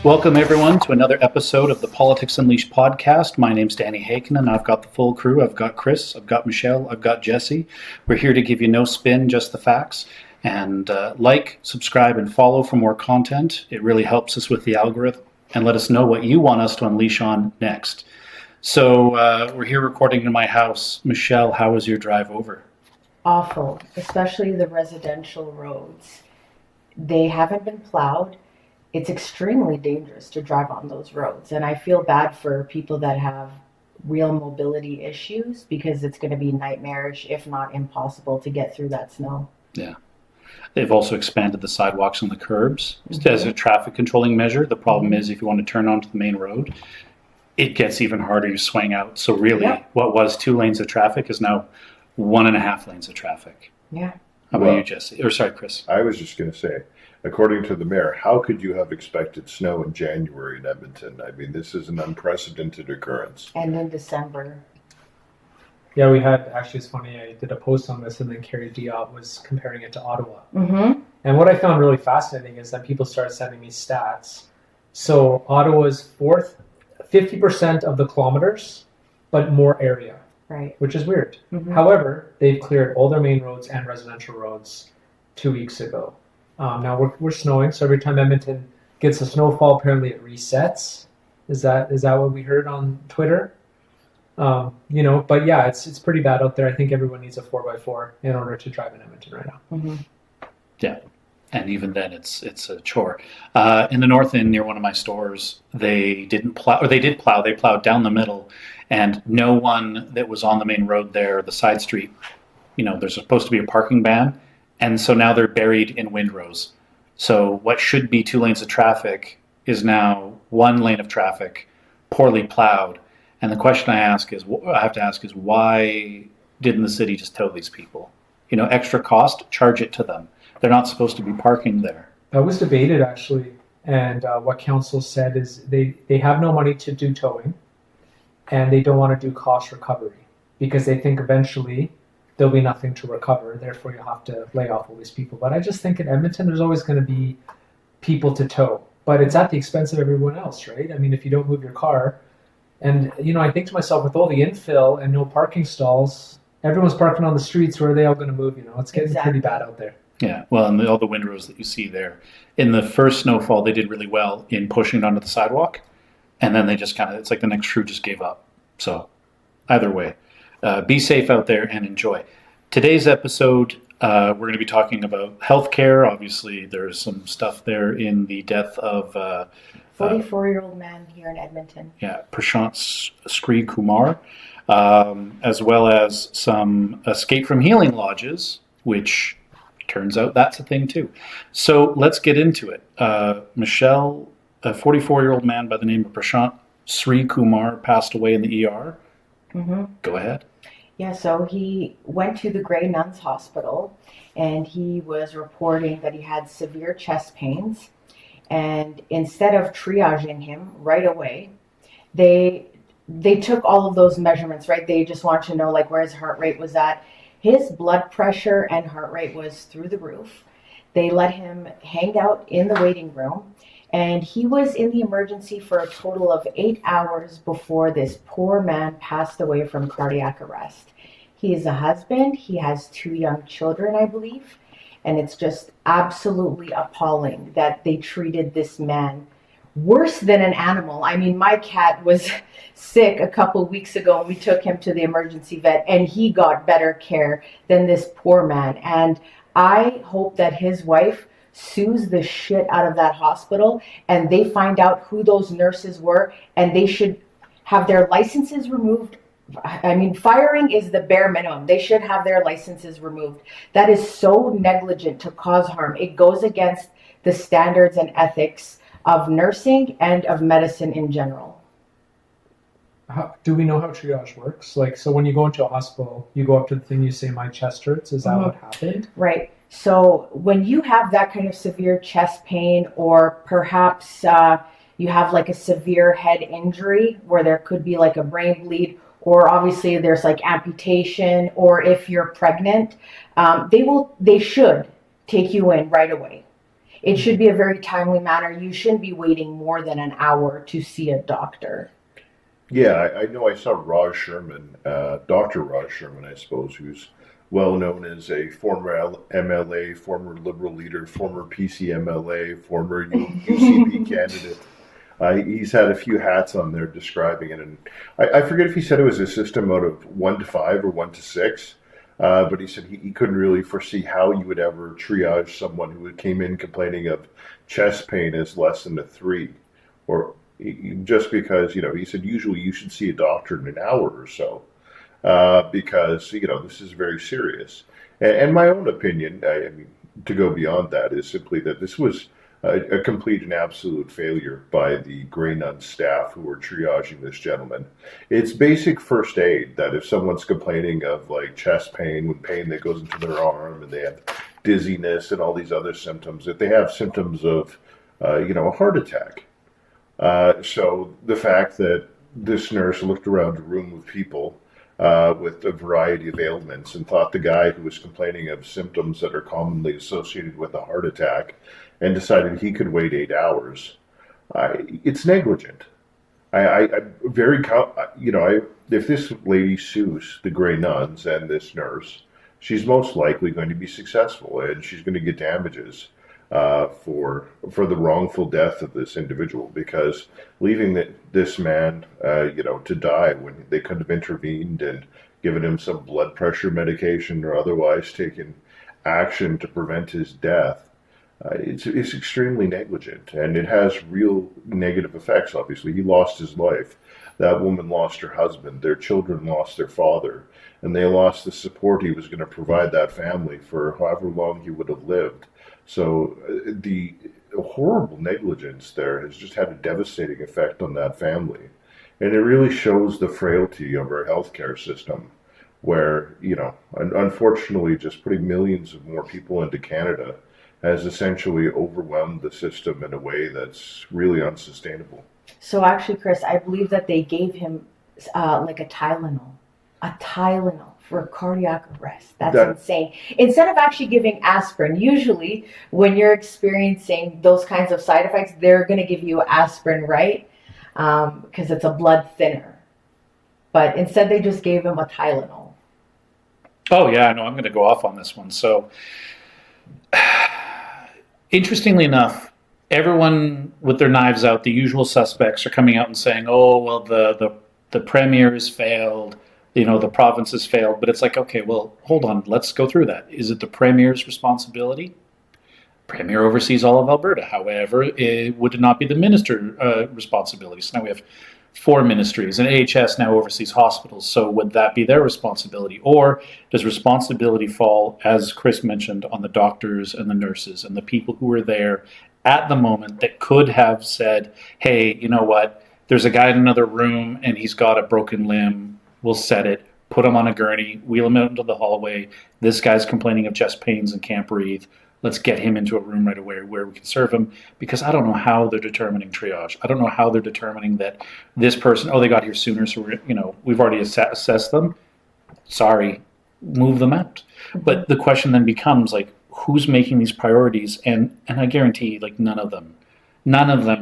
Welcome, everyone, to another episode of the Politics Unleashed podcast. My name's Danny Haken, and I've got the full crew. I've got Chris, I've got Michelle, I've got Jesse. We're here to give you no spin, just the facts. And like, subscribe, and follow for more content. It really helps us with the algorithm. And let us know what you want us to unleash on next. So we're here recording in my house. Michelle, how was your drive over? Awful, especially the residential roads. They haven't been plowed. It's extremely dangerous to drive on those roads. And I feel bad for people that have real mobility issues because it's going to be nightmarish, if not impossible, to get through that snow. Yeah. They've also expanded the sidewalks and the curbs as a traffic controlling measure. The problem is if you want to turn onto the main road, it gets even harder to swing out. So really, what was 2 lanes of traffic is now 1.5 lanes of traffic. Yeah. How about you, Jesse? Or sorry, Chris. I was just going to say, according to the mayor, how could you have expected snow in January in Edmonton? I mean, this is an unprecedented occurrence. And in December. Yeah, we had, actually it's funny, I did a post on this and then Carrie Diop was comparing it to Ottawa. Mm-hmm. And what I found really fascinating is that people started sending me stats. So Ottawa's 50% of the kilometers, but more area. Right. Which is weird. Mm-hmm. However, they've cleared all their main roads and residential roads 2 weeks ago. Now we're snowing, so every time Edmonton gets a snowfall, apparently it resets. Is that what we heard on Twitter? But yeah, it's pretty bad out there. I think everyone needs a 4x4 in order to drive in Edmonton right now. Mm-hmm. Yeah, and even then, it's a chore. In the north end, near one of my stores, they didn't plow, or they did plow. They plowed down the middle, and no one that was on the main road there, the side street, there's supposed to be a parking ban, and so now they're buried in windrows. So what should be 2 lanes of traffic is now 1 lane of traffic, poorly plowed. And the question I have to ask is why didn't the city just tow these people? Extra cost, charge it to them. They're not supposed to be parking there. That was debated actually, and what council said is they have no money to do towing, and they don't want to do cost recovery because they think eventually there'll be nothing to recover. Therefore, you'll have to lay off all these people. But I just think in Edmonton, there's always going to be people to tow, but it's at the expense of everyone else, right? I mean, if you don't move your car. And, I think to myself, with all the infill and no parking stalls, everyone's parking on the streets. Where are they all going to move? It's getting pretty bad out there. Yeah, well, and all the windrows that you see there. In the first snowfall, they did really well in pushing it onto the sidewalk. And then they just it's like the next crew just gave up. So either way, be safe out there and enjoy. Today's episode, we're going to be talking about healthcare. Obviously, there's some stuff there in the death of 44-year-old man here in Edmonton. Yeah, Prashant Sri Kumar, as well as some escape from healing lodges, which turns out that's a thing too. So let's get into it. Michelle, a 44-year-old man by the name of Prashant Sri Kumar passed away in the ER. Mm-hmm. Go ahead. Yeah, so he went to the Grey Nuns Hospital, and he was reporting that he had severe chest pains. And instead of triaging him right away, they took all of those measurements, right? They just wanted to know where his heart rate was at. His blood pressure and heart rate was through the roof. They let him hang out in the waiting room, and he was in the emergency for a total of 8 hours before this poor man passed away from cardiac arrest. He is a husband. He has 2 young children, I believe. And it's just absolutely appalling that they treated this man worse than an animal. I mean, my cat was sick a couple of weeks ago and we took him to the emergency vet and he got better care than this poor man. And I hope that his wife sues the shit out of that hospital and they find out who those nurses were and they should have their licenses removed. I mean, firing is the bare minimum. They should have their licenses removed. That is so negligent to cause harm. It goes against the standards and ethics of nursing and of medicine in general. Do we know how triage works? So when you go into a hospital, you go up to the thing, you say, my chest hurts. Is that what happened? Right. So when you have that kind of severe chest pain, or perhaps you have a severe head injury where there could be a brain bleed, or obviously there's amputation, or if you're pregnant, they should take you in right away. It should be a very timely manner. You shouldn't be waiting more than an hour to see a doctor. Yeah, I know I saw Raj Sherman, Dr. Raj Sherman, I suppose, who's well known as a former MLA, former Liberal leader, former PC MLA, former UCP candidate. He's had a few hats on there describing it, and I forget if he said it was a system out of 1 to 5 or 1 to 6, but he said he couldn't really foresee how you would ever triage someone who came in complaining of chest pain as less than a 3, or just because, he said usually you should see a doctor in an hour or so, because, this is very serious. And my own opinion, I mean, to go beyond that, is simply that this was a complete and absolute failure by the Grey Nun staff who were triaging this gentleman. It's basic first aid that if someone's complaining of like chest pain, with pain that goes into their arm, and they have dizziness and all these other symptoms, if they have symptoms of, a heart attack. So the fact that this nurse looked around a room of people with a variety of ailments and thought the guy who was complaining of symptoms that are commonly associated with a heart attack and decided he could wait 8 hours, it's negligent. I'm very, if this lady sues the Grey Nuns and this nurse, she's most likely going to be successful, and she's going to get damages for the wrongful death of this individual, because leaving this man, to die when they could have intervened and given him some blood pressure medication or otherwise taken action to prevent his death, it's extremely negligent, and it has real negative effects. Obviously, he lost his life. That woman lost her husband. Their children lost their father, and they lost the support he was going to provide that family for however long he would have lived. So the horrible negligence there has just had a devastating effect on that family. And it really shows the frailty of our healthcare system, where, unfortunately, just putting millions of more people into Canada has essentially overwhelmed the system in a way that's really unsustainable. So actually, Chris, I believe that they gave him like a Tylenol for cardiac arrest. That's insane. Instead of actually giving aspirin, usually when you're experiencing those kinds of side effects, they're going to give you aspirin, right? Because it's a blood thinner. But instead, they just gave him a Tylenol. Oh, yeah, I know. I'm going to go off on this one. So, interestingly enough, everyone with their knives out, the usual suspects, are coming out and saying, oh, well, the premier has failed, the province has failed. But it's like, okay, well, hold on, let's go through that. Is it the premier's responsibility? Premier oversees all of Alberta. However, it would not be the minister's responsibility. So now we have 4 ministries, and AHS now oversees hospitals. So would that be their responsibility? Or does responsibility fall, as Chris mentioned, on the doctors and the nurses and the people who were there at the moment that could have said, hey, you know what? There's a guy in another room and he's got a broken limb. We'll set it, put him on a gurney, wheel him out into the hallway. This guy's complaining of chest pains and can't breathe. Let's get him into a room right away where we can serve him, because I don't know how they're determining triage. I don't know how they're determining that this person, they got here sooner, so we've already assessed them. Sorry, move them out. Mm-hmm. But the question then becomes, like, who's making these priorities? And I guarantee, like, none of them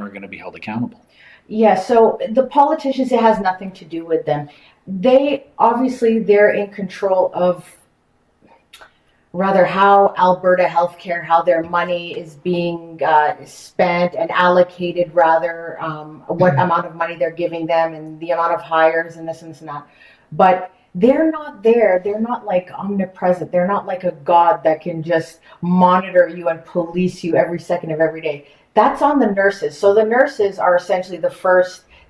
are going to be held accountable. Yeah, so the politicians, it has nothing to do with them. They're in control of rather how Alberta healthcare, how their money is being spent and allocated, rather what amount of money they're giving them and the amount of hires and this and that. But they're not there. They're not like omnipresent. They're not like a god that can just monitor you and police you every second of every day. That's on the nurses. So the nurses are essentially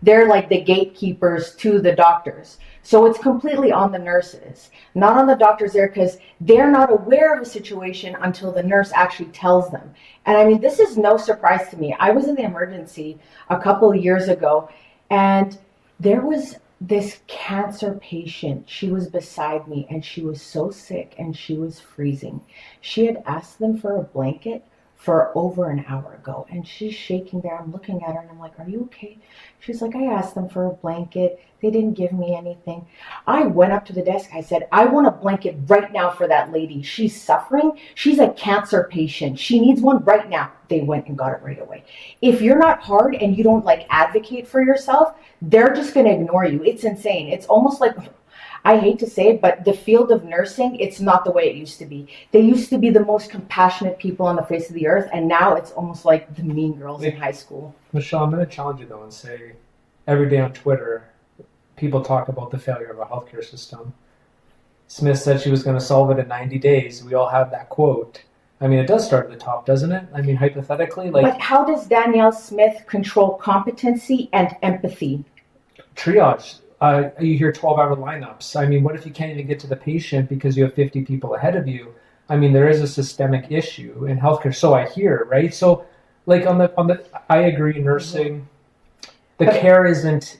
they're like the gatekeepers to the doctors. So it's completely on the nurses, not on the doctors there, because they're not aware of a situation until the nurse actually tells them. And I mean, this is no surprise to me. I was in the emergency a couple of years ago, and there was this cancer patient. She was beside me, and she was so sick, and she was freezing. She had asked them for a blanket for over an hour ago. And she's shaking there. I'm looking at her and I'm like, are you okay? She's like, I asked them for a blanket. They didn't give me anything. I went up to the desk. I said, I want a blanket right now for that lady. She's suffering. She's a cancer patient. She needs one right now. They went and got it right away. If you're not hard and you don't like advocate for yourself, they're just going to ignore you. It's insane. It's almost like, I hate to say it, but the field of nursing, it's not the way it used to be. They used to be the most compassionate people on the face of the earth, and now it's almost like the mean girls in high school. Michelle, I'm going to challenge you though and say, every day on Twitter, people talk about the failure of our healthcare system. Smith said she was going to solve it in 90 days. We all have that quote. I mean, it does start at the top, doesn't it? I mean, hypothetically, like. But how does Danielle Smith control competency and empathy? Triage. You hear 12-hour lineups. I mean, what if you can't even get to the patient because you have 50 people ahead of you? I mean, there is a systemic issue in healthcare. So I hear, right? So, like on the, I agree. Nursing, the care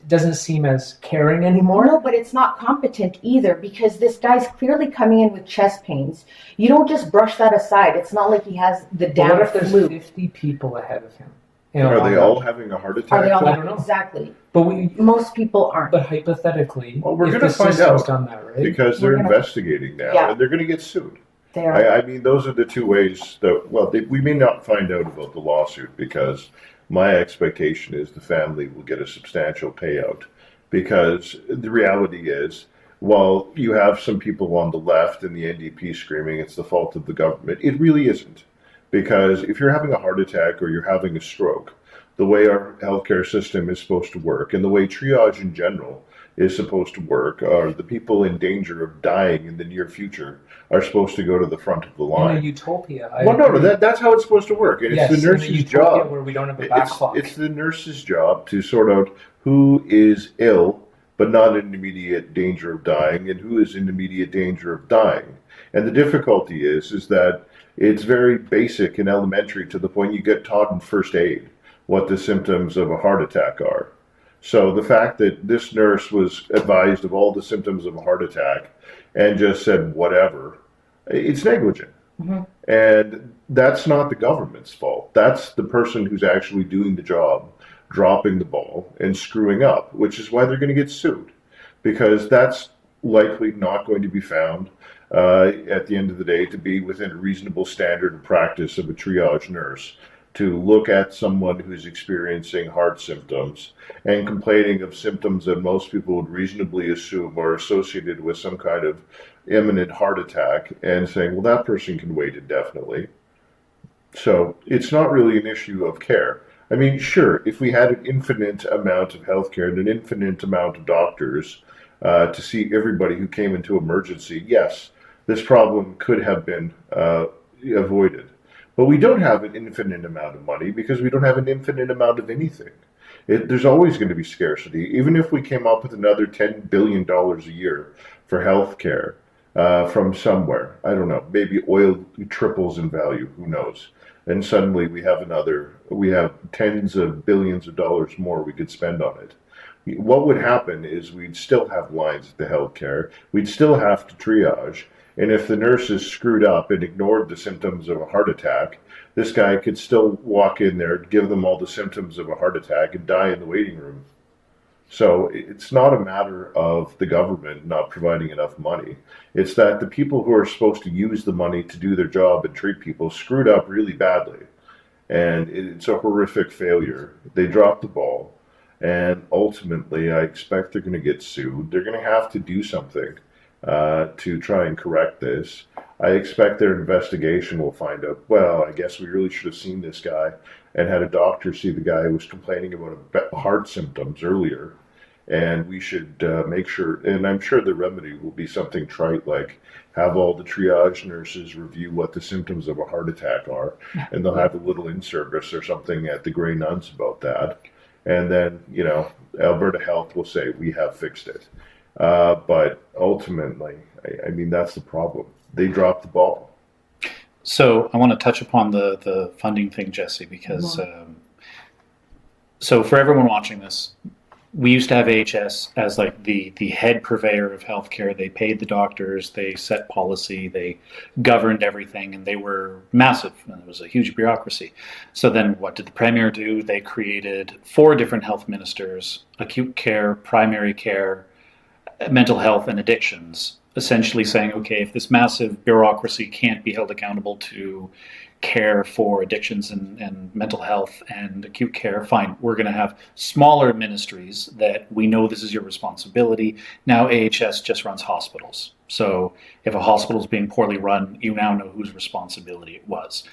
doesn't seem as caring anymore. No, but it's not competent either, because this guy's clearly coming in with chest pains. You don't just brush that aside. It's not like he has the damn What if there's flu. 50 people ahead of him? Are they all having a heart attack? Are they all? I don't know. Exactly. But most people aren't. But hypothetically, Well, we're if going the to find system's out done that, right? because they're investigating now, Yeah. and they're going to get sued. They are. I mean, those are the two ways that, well, we may not find out about the lawsuit, because my expectation is the family will get a substantial payout, because the reality is, while you have some people on the left and the NDP screaming it's the fault of the government, it really isn't. Because if you're having a heart attack or you're having a stroke, the way our healthcare system is supposed to work, and the way triage in general is supposed to work, are the people in danger of dying in the near future are supposed to go to the front of the line. In a utopia. That's how it's supposed to work, and yes, it's the nurse's in a utopia job. where we don't have a backlog. It's the nurse's job to sort out who is ill but not in immediate danger of dying, and who is in immediate danger of dying. And the difficulty is that it's very basic and elementary, to the point you get taught in first aid what the symptoms of a heart attack are. So the fact that this nurse was advised of all the symptoms of a heart attack and just said whatever, it's negligent. Mm-hmm. And that's not the government's fault. That's the person who's actually doing the job, dropping the ball and screwing up, which is why they're going to get sued, because that's likely not going to be found at the end of the day to be within a reasonable standard of practice of a triage nurse, to look at someone who's experiencing heart symptoms and complaining of symptoms that most people would reasonably assume are associated with some kind of imminent heart attack, and saying, well, that person can wait indefinitely. So it's not really an issue of care. I mean, sure, if we had an infinite amount of healthcare and an infinite amount of doctors to see everybody who came into emergency, yes, this problem could have been avoided. But we don't have an infinite amount of money, because we don't have an infinite amount of anything. There's always going to be scarcity. Even if we came up with another $10 billion a year for healthcare from somewhere, I don't know, maybe oil triples in value, who knows? And suddenly we have tens of billions of dollars more we could spend on it. What would happen is we'd still have lines at the healthcare, we'd still have to triage, and if the nurses screwed up and ignored the symptoms of a heart attack, this guy could still walk in there, give them all the symptoms of a heart attack, and die in the waiting room. So it's not a matter of the government not providing enough money. It's that the people who are supposed to use the money to do their job and treat people screwed up really badly. And it's a horrific failure. They dropped the ball. And ultimately, I expect they're going to get sued. They're going to have to do something to try and correct this. I expect their investigation will find out, well, I guess we really should have seen this guy and had a doctor see the guy who was complaining about heart symptoms earlier. And we should make sure, and I'm sure the remedy will be something trite, like have all the triage nurses review what the symptoms of a heart attack are, and they'll have a little in-service or something at the Grey Nuns about that. And then, Alberta Health will say, we have fixed it. But ultimately, I mean, that's the problem. They dropped the ball. So I want to touch upon the funding thing, Jesse, because so for everyone watching this, we used to have AHS as like the head purveyor of healthcare. They paid the doctors, they set policy, they governed everything, and they were massive. And it was a huge bureaucracy. So then what did the Premier do? They created 4 different health ministers: acute care, primary care, mental health, and addictions, essentially saying, okay, if this massive bureaucracy can't be held accountable to care for addictions and mental health and acute care, fine, we're going to have smaller ministries that we know this is your responsibility. Now AHS just runs hospitals. So if a hospital is being poorly run, you now know whose responsibility it was.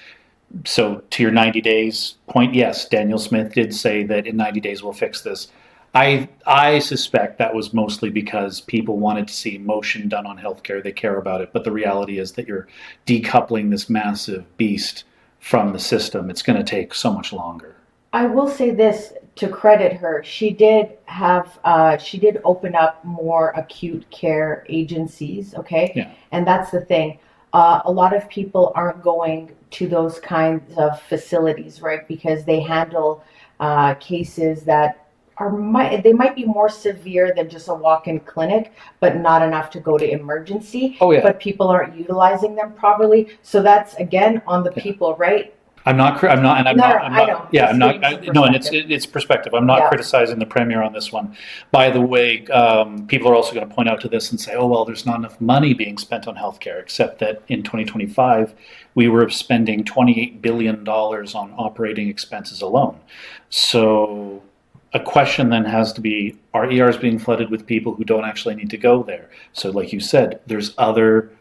So to your 90 days point, yes, Daniel Smith did say that in 90 days we'll fix this. I suspect that was mostly because people wanted to see motion done on healthcare. They care about it. But the reality is that you're decoupling this massive beast from the system. It's going to take so much longer. I will say this to credit her. She did open up more acute care agencies. Okay. Yeah. And that's the thing. A lot of people aren't going to those kinds of facilities, right? Because they handle cases that they might be more severe than just a walk-in clinic, but not enough to go to emergency. Oh, yeah. But people aren't utilizing them properly. So that's again on the people, right? I'm not, and I'm not. Yeah, I'm not. No, and it's perspective. I'm not criticizing the Premier on this one. By the way, people are also going to point out to this and say, "Oh, well, there's not enough money being spent on healthcare." Except that in 2025, we were spending $28 billion on operating expenses alone. So a question then has to be, are ERs being flooded with people who don't actually need to go there? So like you said, there's other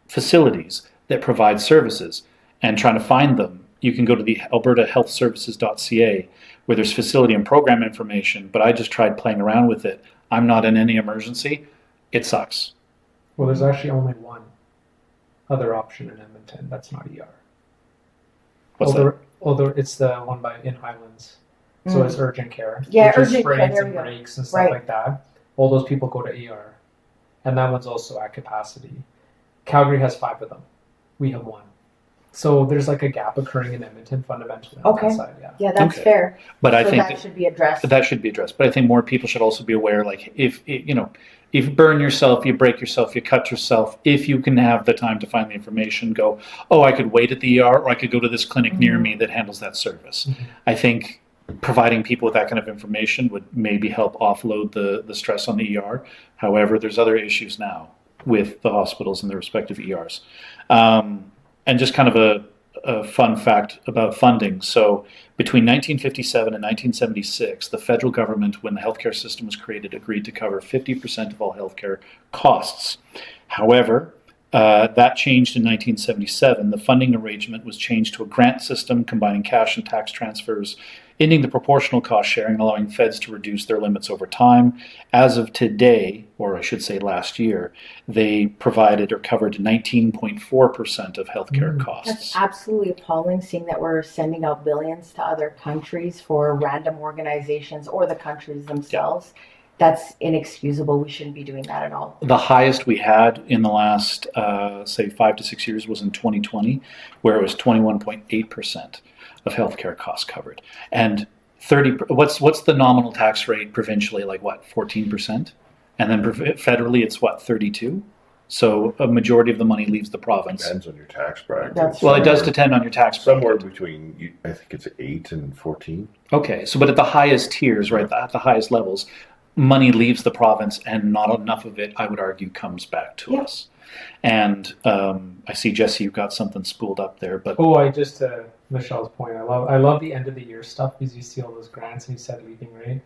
facilities that provide services, and trying to find them, you can go to the albertahealthservices.ca where there's facility and program information, but I just tried playing around with it. I'm not in any emergency. It sucks. Well, there's actually only one other option in Edmonton that's not ER. What's that? Although it's the one in Highlands. So it's urgent care. Yeah, which urgent is sprains care, and breaks and stuff like that. All those people go to ER. And that one's also at capacity. Calgary has 5 of them. We have 1. So there's like a gap occurring in Edmonton fundamentally on that side. Yeah, that's fair. But I think that should be addressed. That should be addressed. But I think more people should also be aware, like, if you burn yourself, you break yourself, you cut yourself, if you can have the time to find the information, go, oh, I could wait at the ER, or I could go to this clinic near me that handles that service. Mm-hmm. I think providing people with that kind of information would maybe help offload the stress on the ER. However, there's other issues now with the hospitals and their respective ERs. And just kind of a fun fact about funding. So between 1957 and 1976, the federal government, when the healthcare system was created, agreed to cover 50% of all healthcare costs. However, that changed in 1977. The funding arrangement was changed to a grant system combining cash and tax transfers, ending the proportional cost sharing, allowing feds to reduce their limits over time. As of today, or I should say last year, they provided or covered 19.4% of healthcare costs. That's absolutely appalling, seeing that we're sending out billions to other countries for random organizations or the countries themselves. Yeah. That's inexcusable. We shouldn't be doing that at all. The highest we had in the last, say, 5 to 6 years was in 2020, where it was 21.8% of healthcare costs covered. And what's the nominal tax rate provincially? Like what, 14%? And then federally, it's what, 32%? So a majority of the money leaves the province. Depends on your tax bracket. It does depend on your tax bracket. Somewhere between, I think it's 8 and 14. Okay, so but at the highest tiers, right, at the highest levels, money leaves the province, and not enough of it, I would argue, comes back to us. And I see, Jesse, you've got something spooled up there. But I just Michelle's point. I love the end of the year stuff, because you see all those grants, and you said leaving, right?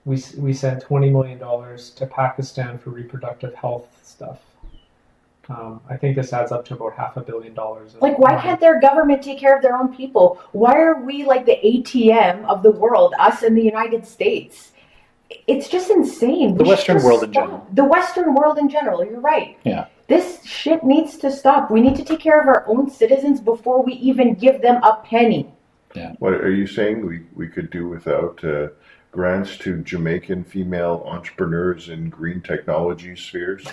We sent $20 million to Pakistan for reproductive health stuff. I think this adds up to about $500 million. Like, why can't their government take care of their own people? Why are we like the ATM of the world, us in the United States? It's just insane. The Western world in general. The Western world in general, you're right. Yeah. This shit needs to stop. We need to take care of our own citizens before we even give them a penny. Yeah. What are you saying we could do without grants to Jamaican female entrepreneurs in green technology spheres?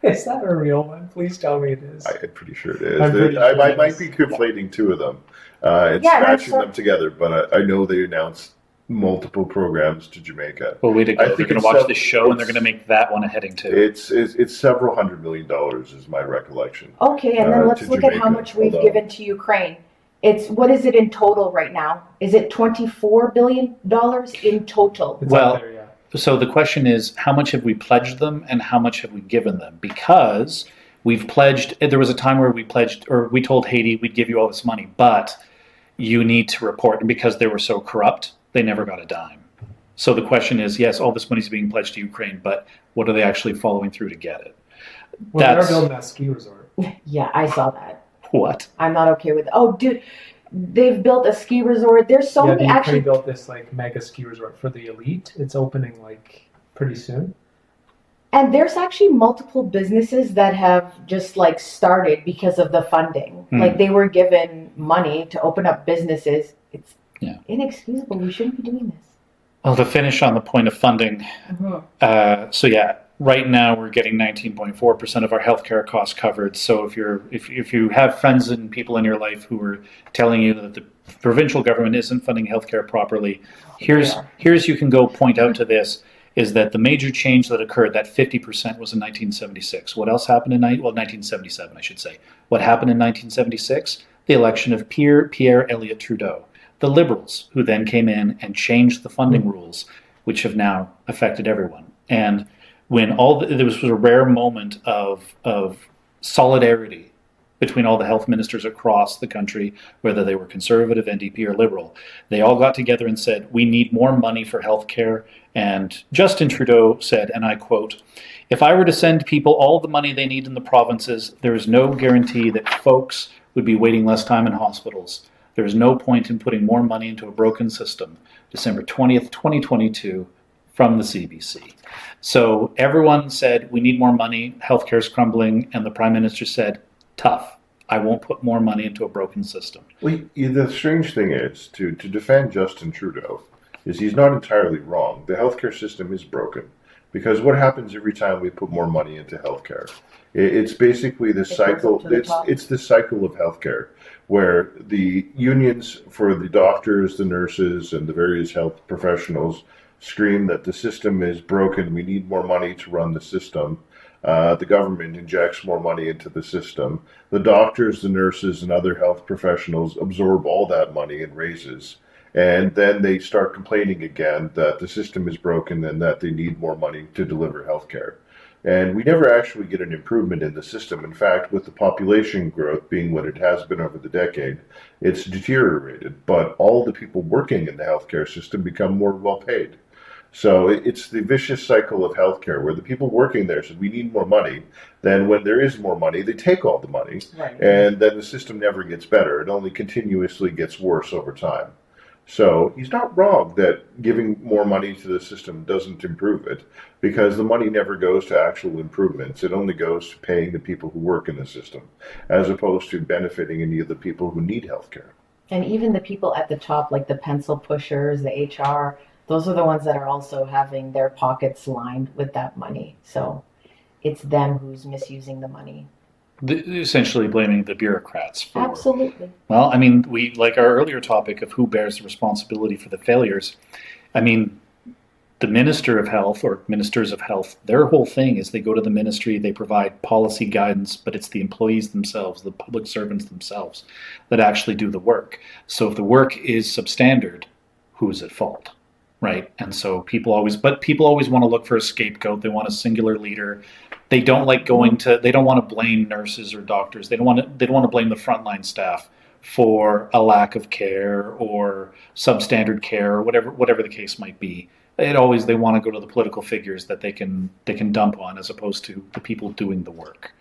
Is that a real one? Please tell me it is. I'm pretty sure it is. I might be conflating two of them. Scratching them together, but I know they announced multiple programs to Jamaica. Well, way to I go. They're think going to it's watch this show and they're going to make that one a heading too. It's several $100 million is my recollection. Okay, and then let's to look at how Jamaica, much we've although- given to Ukraine. It's what is it in total right now? Is it $24 billion in total? It's Well, up there, yeah. So the question is, how much have we pledged them and how much have we given them? Because we've pledged, there was a time where we pledged, or we told Haiti, we'd give you all this money, but you need to report. And because they were so corrupt, they never got a dime. So the question is, yes, all this money is being pledged to Ukraine, but what are they actually following through to get it? Well, they're That's- building that ski resort. Yeah, I saw that. What? I'm not okay with it. Oh, dude, they've built a ski resort. There's so yeah, many the Ukraine actually. built this like mega ski resort for the elite. It's opening like pretty soon. And there's actually multiple businesses that have just like started because of the funding. Like they were given money to open up businesses. It's inexcusable. We shouldn't be doing this. Well, to finish on the point of funding, so yeah, right now we're getting 19.4% of our healthcare costs covered. So if you have friends and people in your life who are telling you that the provincial government isn't funding healthcare properly, here's you can go point out to this, is that the major change that occurred, that 50% was in 1976. What else happened in 1977, I should say. What happened in 1976? The election of Pierre Elliott Trudeau. The Liberals, who then came in and changed the funding rules, which have now affected everyone. And when there was a rare moment of solidarity between all the health ministers across the country, whether they were Conservative, NDP, or Liberal, they all got together and said, we need more money for healthcare. And Justin Trudeau said, and I quote, "If I were to send people all the money they need in the provinces, there is no guarantee that folks would be waiting less time in hospitals. There is no point in putting more money into a broken system." December 20th, 2022, from the CBC. So everyone said, we need more money, healthcare is crumbling, and the Prime Minister said, tough, I won't put more money into a broken system. Well, the strange thing is, to defend Justin Trudeau, is he's not entirely wrong. The healthcare system is broken. Because what happens every time we put more money into healthcare? It's basically the cycle. It's the cycle of healthcare, where the unions for the doctors, the nurses, and the various health professionals scream that the system is broken. We need more money to run the system. The government injects more money into the system. The doctors, the nurses, and other health professionals absorb all that money in raises. And then they start complaining again that the system is broken and that they need more money to deliver healthcare. And we never actually get an improvement in the system. In fact, with the population growth being what it has been over the decade, it's deteriorated. But all the people working in the healthcare system become more well paid. So it's the vicious cycle of healthcare where the people working there said, we need more money. Then when there is more money, they take all the money. Right. And then the system never gets better. It only continuously gets worse over time. So he's not wrong that giving more money to the system doesn't improve it, because the money never goes to actual improvements. It only goes to paying the people who work in the system, as opposed to benefiting any of the people who need healthcare. And even the people at the top, like the pencil pushers, the HR, those are the ones that are also having their pockets lined with that money. So it's them who's misusing the money. Essentially blaming the bureaucrats for. Absolutely. Well, I mean, we like our earlier topic of who bears the responsibility for the failures. I mean, the Minister of Health or Ministers of Health, their whole thing is they go to the ministry, they provide policy guidance, but it's the employees themselves, the public servants themselves, that actually do the work. So if the work is substandard, who's at fault? Right? And so people always want to look for a scapegoat. They want a singular leader. They don't like they don't want to blame nurses or doctors. They don't want to blame the frontline staff for a lack of care or substandard care or whatever the case might be. They want to go to the political figures that they can dump on, as opposed to the people doing the work.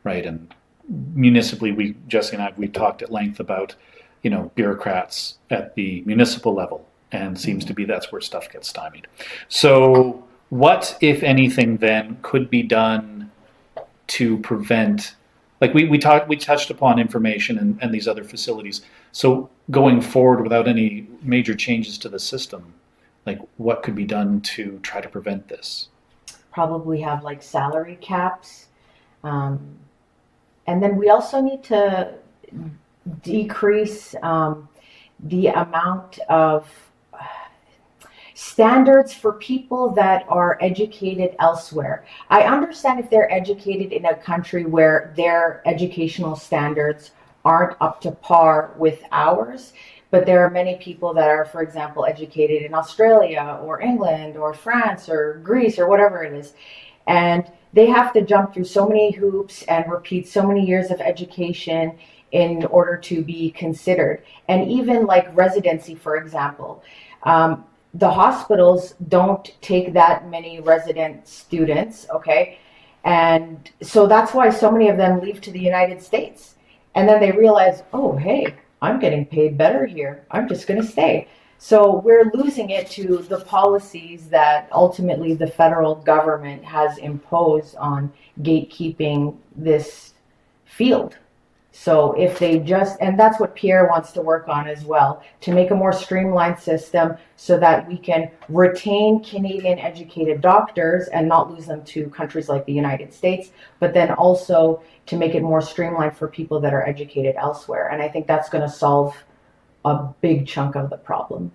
Right? And municipally, Jesse and we talked at length about, bureaucrats at the municipal level. And seems to be that's where stuff gets stymied. So what, if anything, then could be done to prevent, like we touched upon information and these other facilities. So going forward without any major changes to the system, like what could be done to try to prevent this? Probably have like salary caps. And then we also need to decrease the amount of standards for people that are educated elsewhere. I understand if they're educated in a country where their educational standards aren't up to par with ours, but there are many people that are, for example, educated in Australia or England or France or Greece or whatever it is. And they have to jump through so many hoops and repeat so many years of education in order to be considered. And even like residency, for example, the hospitals don't take that many resident students, okay? And so that's why so many of them leave to the United States. And then they realize, oh, hey, I'm getting paid better here. I'm just going to stay. So we're losing it to the policies that ultimately the federal government has imposed on gatekeeping this field. So if they just, and that's what Pierre wants to work on as well, to make a more streamlined system so that we can retain Canadian educated doctors and not lose them to countries like the United States, but then also to make it more streamlined for people that are educated elsewhere. And I think that's going to solve a big chunk of the problem.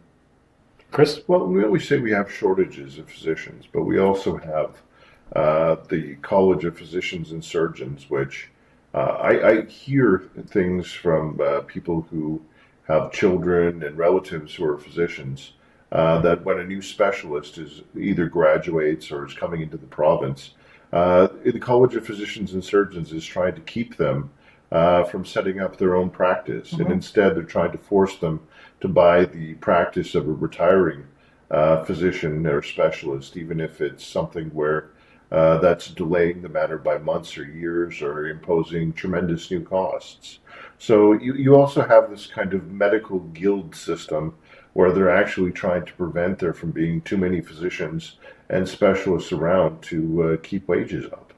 Chris? Well, we always say we have shortages of physicians, but we also have the College of Physicians and Surgeons, which I hear things from people who have children and relatives who are physicians that when a new specialist is either graduates or is coming into the province, the College of Physicians and Surgeons is trying to keep them from setting up their own practice. Mm-hmm. And instead, they're trying to force them to buy the practice of a retiring physician or specialist, even if it's something where that's delaying the matter by months or years or imposing tremendous new costs. So you also have this kind of medical guild system where they're actually trying to prevent there from being too many physicians and specialists around to keep wages up.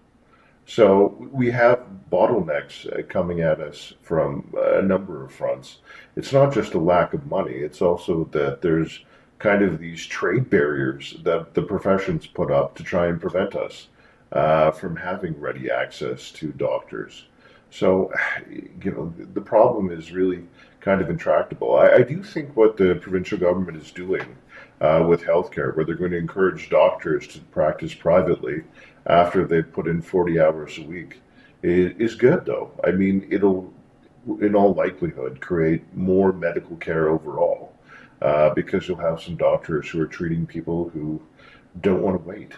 So we have bottlenecks coming at us from a number of fronts. It's not just a lack of money, it's also that there's kind of these trade barriers that the professions put up to try and prevent us from having ready access to doctors. So, the problem is really kind of intractable. I do think what the provincial government is doing with healthcare, where they're going to encourage doctors to practice privately after they've put in 40 hours a week, is good, though. I mean, it'll, in all likelihood, create more medical care overall. Because you'll have some doctors who are treating people who don't want to wait.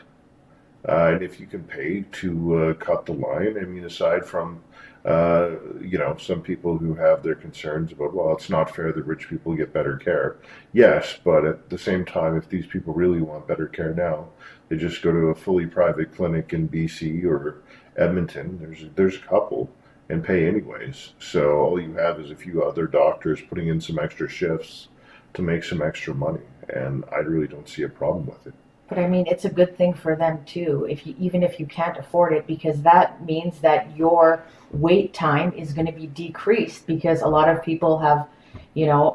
And if you can pay to cut the line, I mean, aside from, some people who have their concerns about, well, it's not fair that rich people get better care. Yes, but at the same time, if these people really want better care now, they just go to a fully private clinic in BC or Edmonton. There's a couple and pay anyways. So all you have is a few other doctors putting in some extra shifts to make some extra money, and I really don't see a problem with it. But I mean, it's a good thing for them too, even if you can't afford it, because that means that your wait time is going to be decreased because a lot of people have,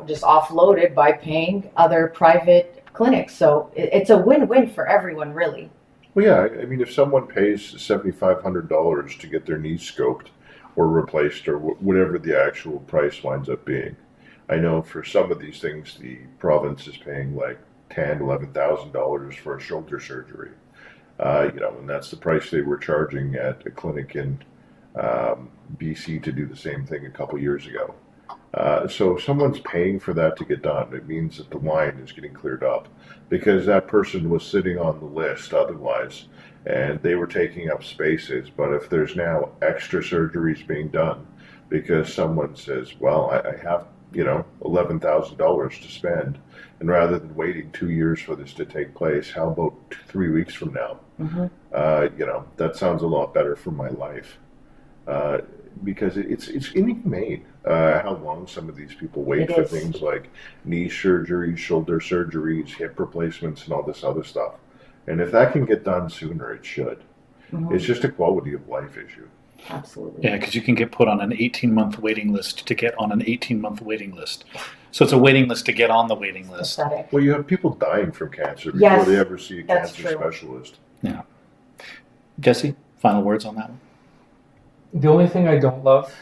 just offloaded by paying other private clinics. So it's a win-win for everyone, really. Well, yeah, I mean, if someone pays $7,500 to get their knee scoped or replaced or whatever the actual price winds up being, I know for some of these things, the province is paying like $10,000, $11,000 for a shoulder surgery. And that's the price they were charging at a clinic in BC to do the same thing a couple years ago. So if someone's paying for that to get done, it means that the line is getting cleared up because that person was sitting on the list otherwise, and they were taking up spaces. But if there's now extra surgeries being done because someone says, well, I have $11,000 to spend, and rather than waiting 2 years for this to take place, how about 3 weeks from now? Mm-hmm. That sounds a lot better for my life, because it's inhumane how long some of these people wait for things like knee surgeries, shoulder surgeries, hip replacements, and all this other stuff. And if that can get done sooner, it should. Mm-hmm. It's just a quality of life issue. Absolutely. Yeah, because you can get put on an 18-month waiting list to get on an 18-month waiting list. So it's a waiting list to get on the waiting list. Pathetic. Well, you have people dying from cancer before they ever see a cancer specialist. Yeah. Jesse, final words on that one? The only thing I don't love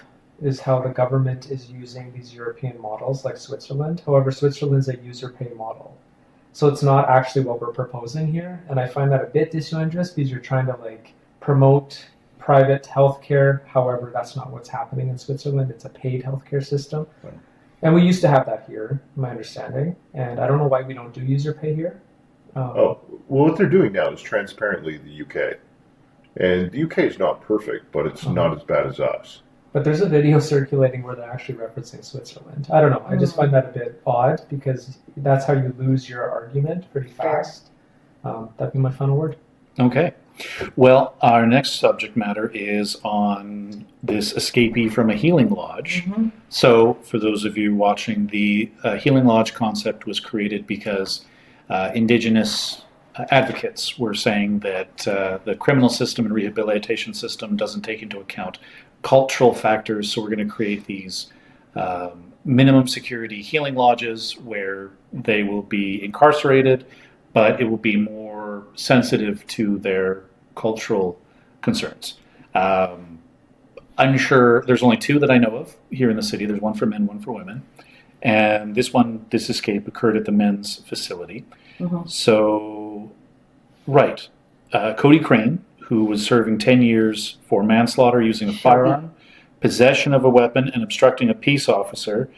is how the government is using these European models like Switzerland. However, Switzerland's a user pay model. So it's not actually what we're proposing here. And I find that a bit disingenuous because you're trying to like promote private healthcare. However, that's not what's happening in Switzerland. It's a paid healthcare system. Right. And we used to have that here, my understanding. And I don't know why we don't do user pay here. Well, what they're doing now is transparently the UK. And the UK is not perfect, but it's not as bad as us. But there's a video circulating where they're actually referencing Switzerland. I don't know. I just find that a bit odd because that's how you lose your argument pretty fast. That'd be my final word. Okay. Well, our next subject matter is on this escapee from a healing lodge. So, for those of you watching, the healing lodge concept was created because Indigenous advocates were saying that the criminal system and rehabilitation system doesn't take into account cultural factors, so we're going to create these minimum security healing lodges where they will be incarcerated, but it will be more sensitive to their cultural concerns. Unsure, there's only two that I know of here in the city. There's one for men, one for women. And this escape occurred at the men's facility. So, right. Cody Crane, who was serving 10 years for manslaughter using a firearm, possession of a weapon, and obstructing a peace officer,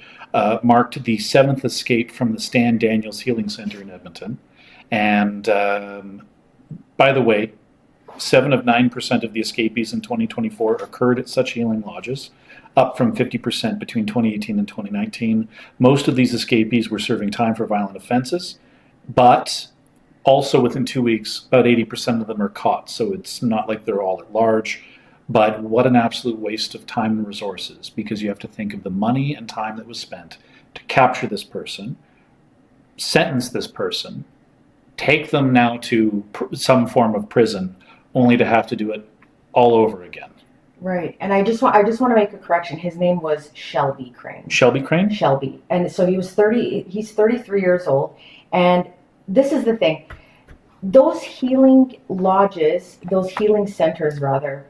marked the seventh escape from the Stan Daniels Healing Center in Edmonton. And by the way, 7 of 9% of the escapees in 2024 occurred at such healing lodges, up from 50% between 2018 and 2019. Most of these escapees were serving time for violent offenses, but also within 2 weeks, about 80% of them are caught. So it's not like they're all at large, but what an absolute waste of time and resources, because you have to think of the money and time that was spent to capture this person, sentence this person, take them now to some form of prison, only to have to do it all over again. Right. And I just want to make a correction. His name was Shelby Crane. Shelby Crane? Shelby. And so he's 33 years old. And this is the thing. Those healing lodges, those healing centers rather,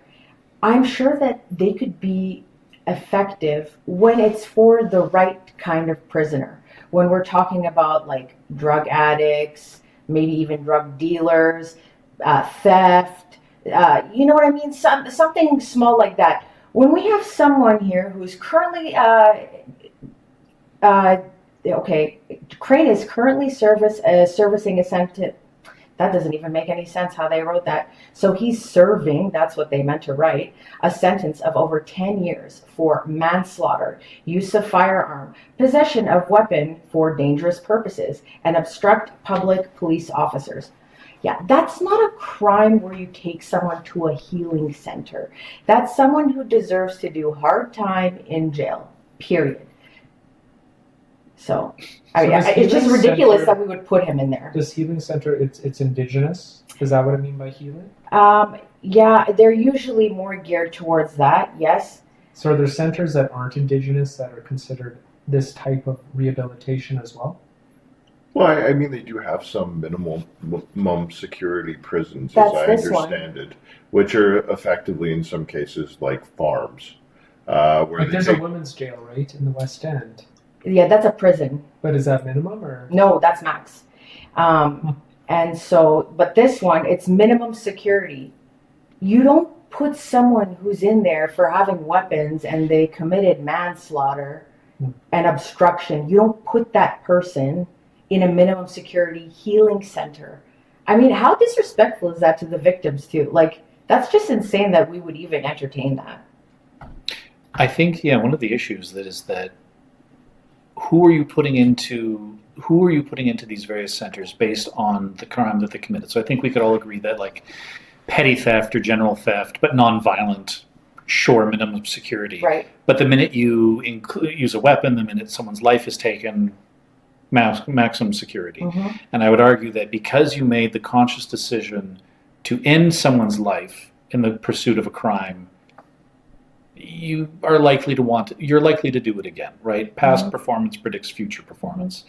I'm sure that they could be effective when it's for the right kind of prisoner. When we're talking about like drug addicts, maybe even drug dealers, theft, you know what I mean? Something small like that. When we have someone here who's currently, Crane is currently servicing a sentence. That doesn't even make any sense how they wrote that. So he's serving, that's what they meant to write, a sentence of over 10 years for manslaughter, use of firearm, possession of weapon for dangerous purposes, and obstruct public police officers. Yeah, that's not a crime where you take someone to a healing center. That's someone who deserves to do hard time in jail, period. So it's just ridiculous that we would put him in there. This healing center, it's Indigenous? Is that what I mean by healing? Yeah, they're usually more geared towards that, yes. So are there centers that aren't Indigenous that are considered this type of rehabilitation as well? Well, I mean, they do have some minimum security prisons, That's as I this understand it, which are effectively, in some cases, like farms. Where like there's a women's jail, right, in the West End? Yeah, that's a prison. But is that minimum or? No, that's max. And so, but this one, it's minimum security. You don't put someone who's in there for having weapons and they committed manslaughter and obstruction. You don't put that person in a minimum security healing center. I mean, how disrespectful is that to the victims too? Like, that's just insane that we would even entertain that. I think, one of the issues that who are you putting into these various centers based on the crime that they committed? So I think we could all agree that like petty theft or general theft, but non-violent, sure, minimum security. Right. But the minute you use a weapon, the minute someone's life is taken, maximum security. Mm-hmm. And I would argue that because you made the conscious decision to end someone's life in the pursuit of a crime, you're likely to do it again, right? Past performance predicts future performance.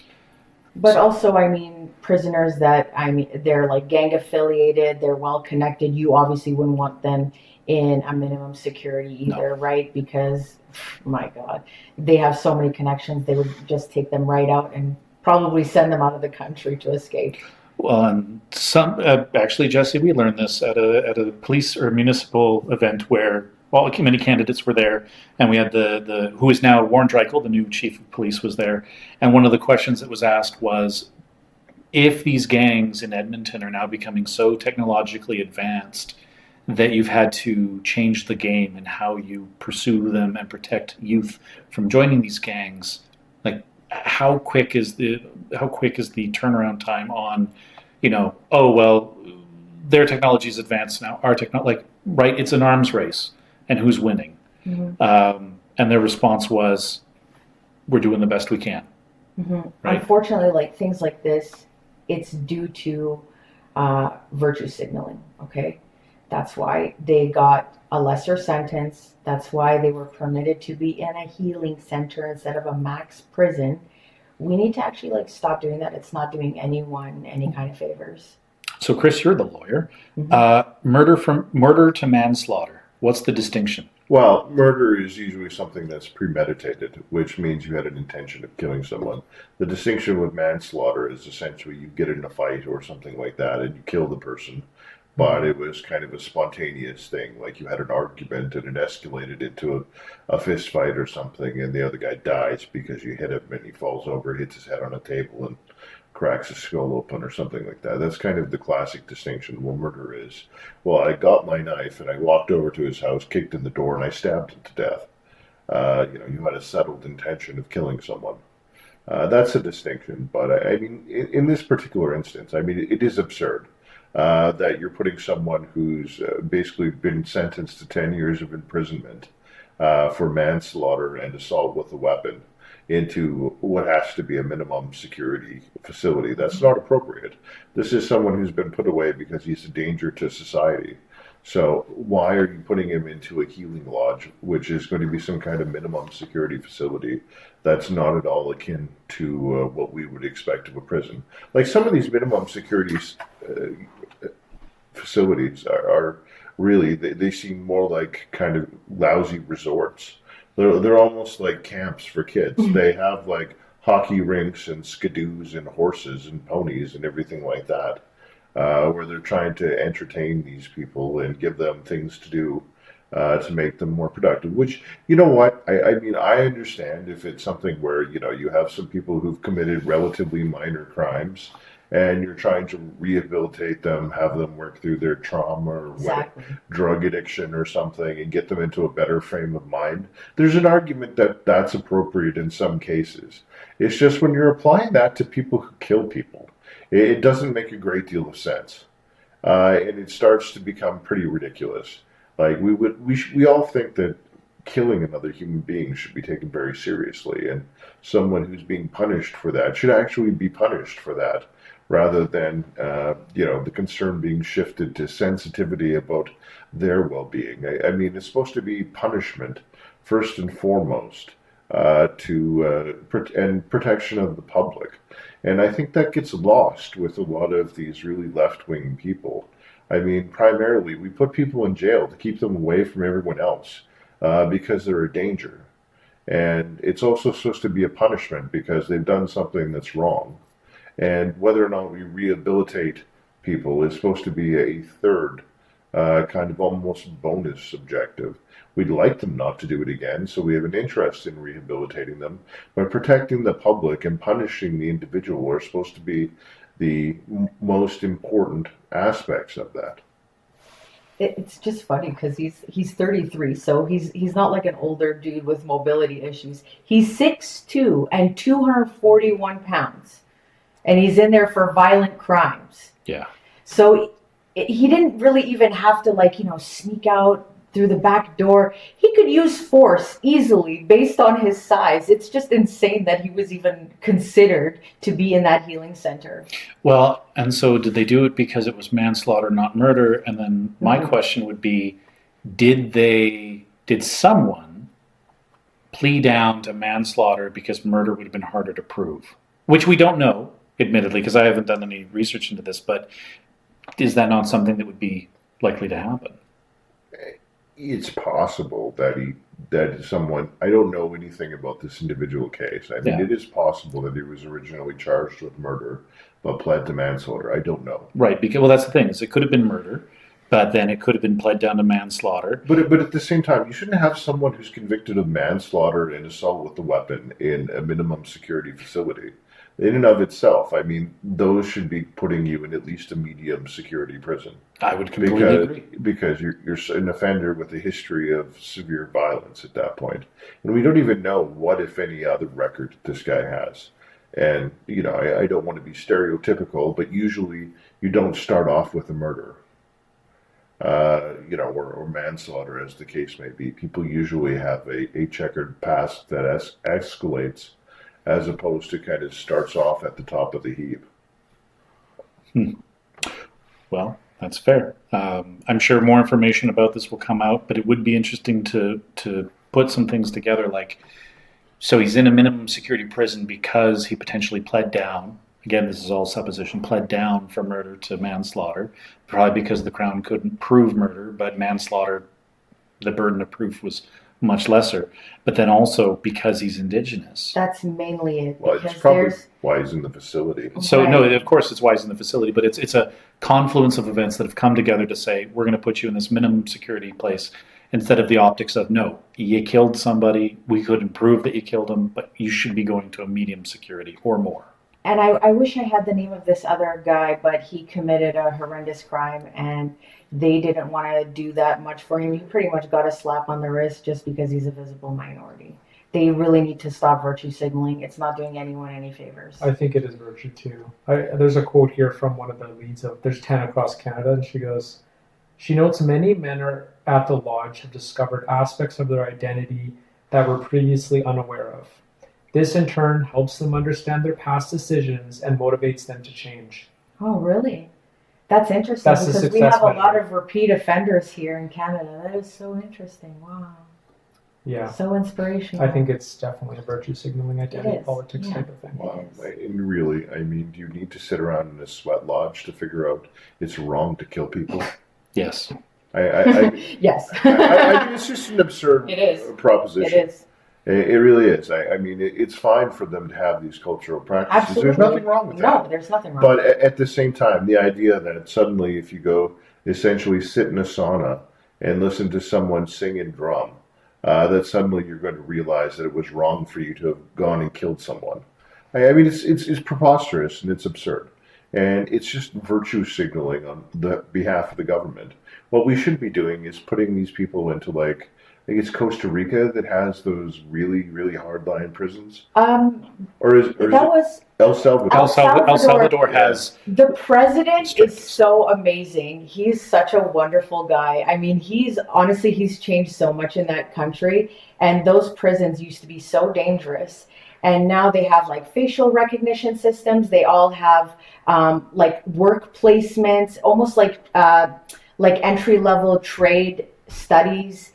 But also, I mean, prisoners that, they're like gang affiliated, they're well connected. You obviously wouldn't want them in a minimum security either, right? Because, my God, they have so many connections. They would just take them right out and probably send them out of the country to escape. Well, and some actually, Jesse, we learned this at a police or municipal event where many candidates were there, and we had the who is now Warren Dreichel, the new chief of police, was there, and one of the questions that was asked was, if these gangs in Edmonton are now becoming so technologically advanced that you've had to change the game and how you pursue them and protect youth from joining these gangs, like how quick is the turnaround time on, oh well, their technology is advanced now, our technology, like, right, it's an arms race and who's winning. And their response was, we're doing the best we can. Right? Unfortunately, like things like this, it's due to virtue signaling. Okay, that's why they got a lesser sentence. That's why they were permitted to be in a healing center instead of a max prison. We need to actually stop doing that. It's not doing anyone any kind of favors. So, Chris, you're the lawyer. Murder to manslaughter. What's the distinction? Well, murder is usually something that's premeditated, which means you had an intention of killing someone. The distinction with manslaughter is essentially you get in a fight or something like that and you kill the person, but it was kind of a spontaneous thing. Like you had an argument and it escalated into a fist fight or something, and the other guy dies because you hit him and he falls over, hits his head on a table, and cracks his skull open or something like that. That's kind of the classic distinction. Well, murder is, well, I got my knife and I walked over to his house, kicked in the door, and I stabbed him to death. You had a settled intention of killing someone. That's a distinction. But I mean, in this particular instance, I mean, it is absurd that you're putting someone who's basically been sentenced to 10 years of imprisonment for manslaughter and assault with a weapon into what has to be a minimum security facility. That's not appropriate. This is someone who's been put away because he's a danger to society. So why are you putting him into a healing lodge, which is going to be some kind of minimum security facility that's not at all akin to what we would expect of a prison? Like some of these minimum security facilities are really, they seem more like kind of lousy resorts. They're almost like camps for kids. They have like hockey rinks and skidoos and horses and ponies and everything like that, where they're trying to entertain these people and give them things to do to make them more productive. Which, you know what, I mean, I understand if it's something where, you have some people who've committed relatively minor crimes and you're trying to rehabilitate them, have them work through their trauma or drug addiction or something and get them into a better frame of mind. There's an argument that that's appropriate in some cases. It's just when you're applying that to people who kill people, it doesn't make a great deal of sense. And it starts to become pretty ridiculous. Like we all think that killing another human being should be taken very seriously, and someone who's being punished for that should actually be punished for that, rather than the concern being shifted to sensitivity about their well-being. I mean, it's supposed to be punishment first and foremost, and protection of the public. And I think that gets lost with a lot of these really left-wing people. I mean, primarily, we put people in jail to keep them away from everyone else because they're a danger. And it's also supposed to be a punishment because they've done something that's wrong. And whether or not we rehabilitate people is supposed to be a third kind of almost bonus objective. We'd like them not to do it again, so we have an interest in rehabilitating them. But protecting the public and punishing the individual are supposed to be the most important aspects of that. It's just funny because he's 33, so he's not like an older dude with mobility issues. He's 6'2" and 241 pounds. And he's in there for violent crimes. Yeah. So he didn't really even have to sneak out through the back door. He could use force easily based on his size. It's just insane that he was even considered to be in that healing center. Well, and so did they do it because it was manslaughter, not murder? And then my question would be, did someone plea down to manslaughter because murder would have been harder to prove? Which we don't know, admittedly, because I haven't done any research into this, but is that not something that would be likely to happen? it's possible that someone, I don't know anything about this individual case. I mean, Yeah. it is possible that he was originally charged with murder, but pled to manslaughter. I don't know. Right, because well, that's the thing is it could have been murder, but then it could have been pled down to manslaughter. But at the same time, you shouldn't have someone who's convicted of manslaughter and assault with a weapon in a minimum security facility. In and of itself, I mean, those should be putting you in at least a medium security prison I would completely because agree. you're an offender with a history of severe violence at that point, and we don't even know what, if any, other record this guy has. And I don't want to be stereotypical, but usually you don't start off with a murder. Or manslaughter, as the case may be. People usually have a checkered past that escalates, as opposed to kind of starts off at the top of the heap. Well, that's fair. I'm sure more information about this will come out, but it would be interesting to put some things together. Like, so he's in a minimum security prison because he potentially pled down. Again, this is all supposition. Pled down for murder to manslaughter, probably because the Crown couldn't prove murder, but manslaughter, the burden of proof was much lesser. But then also because he's Indigenous. That's mainly it. Well, Because it's probably there's why he's in the facility. So no, Right. of course it's why he's in the facility, but it's a confluence of events that have come together to say we're going to put you in this minimum security place instead of the optics of no, you killed somebody, we couldn't prove that you killed him, but you should be going to a medium security or more. And I wish I had the name of this other guy, but he committed a horrendous crime and they didn't want to do that much for him. He pretty much got a slap on the wrist just because he's a visible minority. They really need to stop virtue signaling. It's not doing anyone any favors. I think it is virtue too. There's a quote here from one of the leads of there's 10 across Canada, and she goes, she notes many men are at the lodge have discovered aspects of their identity that were previously unaware of. This in turn helps them understand their past decisions and motivates them to change. Oh, really? That's interesting That's the because we success have a lot measure. of repeat offenders here in Canada. That is so interesting. Wow. Yeah, So inspirational. I think it's definitely a virtue signaling It identity is, politics yeah. type of thing. Wow. It is. And really, I mean, do you need to sit around in a sweat lodge to figure out it's wrong to kill people? Yes. I Yes. I mean, it's just an absurd It is. proposition. It is. It really is. I mean, it's fine for them to have these cultural practices. Absolutely. There's nothing wrong with that. No, there's nothing wrong. But at the same time, the idea that suddenly, if you go essentially sit in a sauna and listen to someone sing and drum, that suddenly you're going to realize that it was wrong for you to have gone and killed someone. I mean, it's preposterous and it's absurd. And it's just virtue signaling on the behalf of the government. What we should be doing is putting these people into, like, I think it's Costa Rica that has those really, really hardline prisons. Or is that it was El Salvador? El Salvador has the president Strict. is so amazing. He's such a wonderful guy. I mean, he's changed so much in that country. And those prisons used to be so dangerous. And now they have like facial recognition systems. They all have like work placements, almost like entry level trade studies.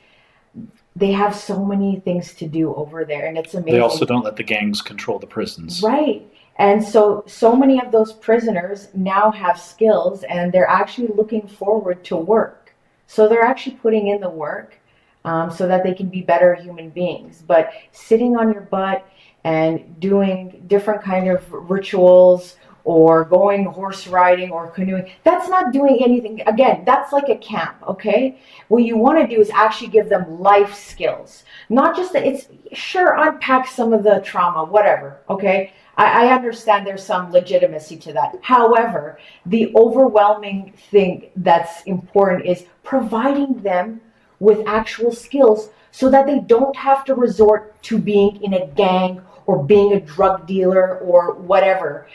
They have so many things to do over there, and it's amazing. They also don't let the gangs control the prisons. Right. And so many of those prisoners now have skills and they're actually looking forward to work. So they're actually putting in the work so that they can be better human beings. But sitting on your butt and doing different kind of rituals or going horse riding or canoeing, that's not doing anything. Again, that's like a camp, okay? What you want to do is actually give them life skills. Not just that it's, sure, unpack some of the trauma, whatever, okay? I understand there's some legitimacy to that. However, the overwhelming thing that's important is providing them with actual skills so that they don't have to resort to being in a gang or being a drug dealer or whatever.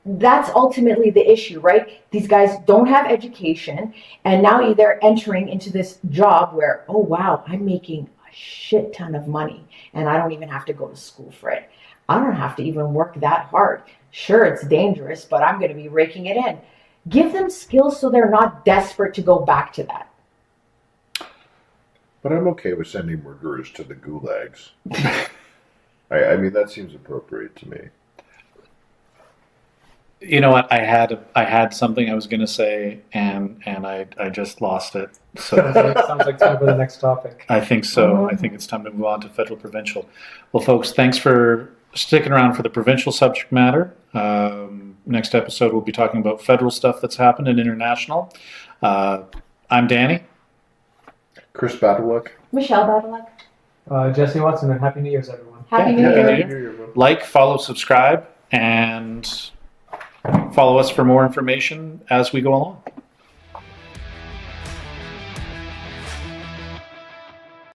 That's ultimately the issue, right? These guys don't have education, and now they're entering into this job where, oh wow, I'm making a shit ton of money, and I don't even have to go to school for it. I don't have to even work that hard. Sure, it's dangerous, but I'm going to be raking it in. Give them skills so they're not desperate to go back to that. But I'm okay with sending murderers to the gulags. I mean, that seems appropriate to me. You know what? I had something I was going to say, and I just lost it. So Sounds like time for the next topic. I think so. I think it's time to move on to federal provincial. Well, folks, thanks for sticking around for the provincial subject matter. Next episode, we'll be talking about federal stuff that's happened and international. I'm Danny. Chris Battleluck. Michelle Badalek. Jesse Watson, and Happy New Year's, everyone. Happy New Happy Year. New Year. Like, follow, subscribe, and follow us for more information as we go along.